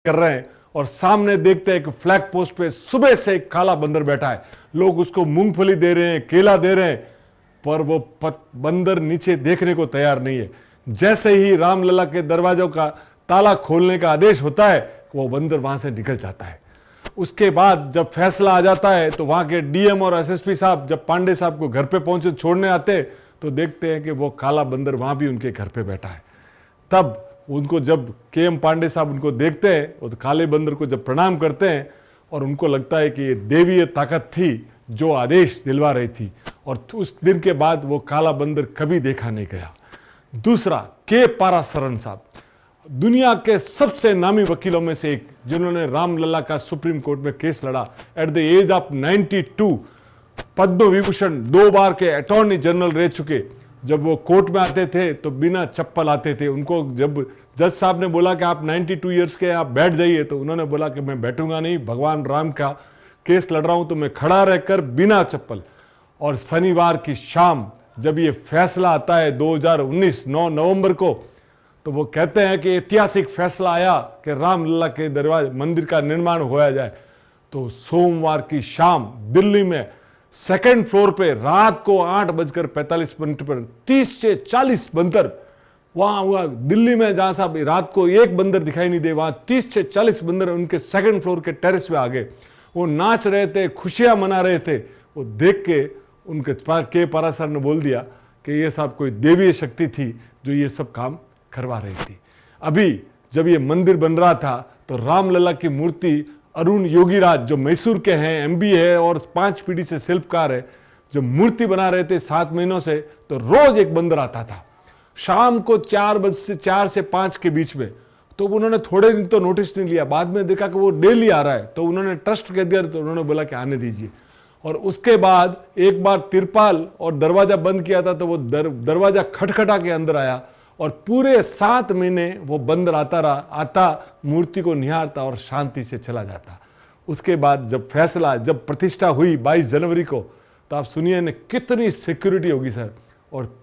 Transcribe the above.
कर रहे हैं और सामने देखते हैं कि फ्लैग पोस्ट पे सुबह से एक काला बंदर बैठा है। लोग उसको मूंगफली दे रहे हैं, केला दे रहे हैं, पर वो बंदर नीचे देखने को तैयार नहीं है। जैसे ही रामलला के दरवाजों का ताला खोलने का आदेश होता है, वो बंदर वहां से निकल जाता है। उसके बाद जब फैसला आ जाता है तो वहां के डीएम और एसएसपी साहब जब पांडे साहब को घर पे पहुंचे छोड़ने आते तो देखते हैं कि वो काला बंदर वहां भी उनके घर पे बैठा है। तब उनको जब केएम पांडे साहब उनको देखते हैं और काले बंदर को जब प्रणाम करते हैं और उनको लगता है कि ये देवीय ताकत थी जो आदेश दिलवा रही थी, और उस दिन के बाद वो काला बंदर कभी देखा नहीं गया। दूसरा, के पारासरन साहब, दुनिया के सबसे नामी वकीलों में से एक, जिन्होंने रामलला का सुप्रीम कोर्ट में केस लड़ा at the age of 92, Padma Vibhushan 2 बार के अटॉर्नी जनरल रह चुके। जब वो कोर्ट में आते थे तो बिना चप्पल आते थे। उनको जब जज साहब ने बोला कि आप 92 ईयर्स के आप बैठ जाइए, तो उन्होंने बोला कि मैं बैठूंगा नहीं, भगवान राम का केस लड़ रहा हूं तो मैं खड़ा रहकर बिना चप्पल। और शनिवार की शाम जब ये फैसला आता है 2019 9 नवंबर को, तो वो कहते हैं कि ऐतिहासिक फैसला आया कि रामलला के दरवाजे मंदिर का निर्माण होया जाए। तो सोमवार की शाम दिल्ली में सेकंड फ्लोर पे रात को 8:45 पर 30 से 40 बंदर वहां हुआ। दिल्ली में जहां साहब रात को एक बंदर दिखाई नहीं दे, वहां 30 से 40 बंदर उनके सेकंड फ्लोर के टेरेस पे आ गए। वो नाच रहे थे, खुशियां मना रहे थे। वो देख के उनके के पारासर ने बोल दिया कि ये साहब कोई देवीय शक्ति थी जो ये सब काम करवा रही थी। अभी जब ये मंदिर बन रहा था तो रामलला की मूर्ति अरुण योगीराज जो मैसूर के हैं, एमबी है और 5 पीढ़ी से शिल्पकार है, जब मूर्ति बना रहे थे 7 महीनों से, तो रोज एक बंदर आता था शाम को 4 से 5 के बीच में। तो उन्होंने थोड़े दिन तो नोटिस नहीं लिया, बाद में देखा कि वो डेली आ रहा है, तो उन्होंने ट्रस्ट कह दिया, तो उन्होंने बोला कि आने दीजिए। और उसके बाद एक बार तिरपाल और दरवाजा बंद किया था, तो वो दरवाजा खटखटा के अंदर आया और पूरे 7 महीने वो बंदर आता रहा, आता मूर्ति को निहारता और शांति से चला जाता। उसके बाद जब फैसला, जब प्रतिष्ठा हुई 22 जनवरी को, तो आप सुनिए न कितनी सिक्योरिटी होगी सर। और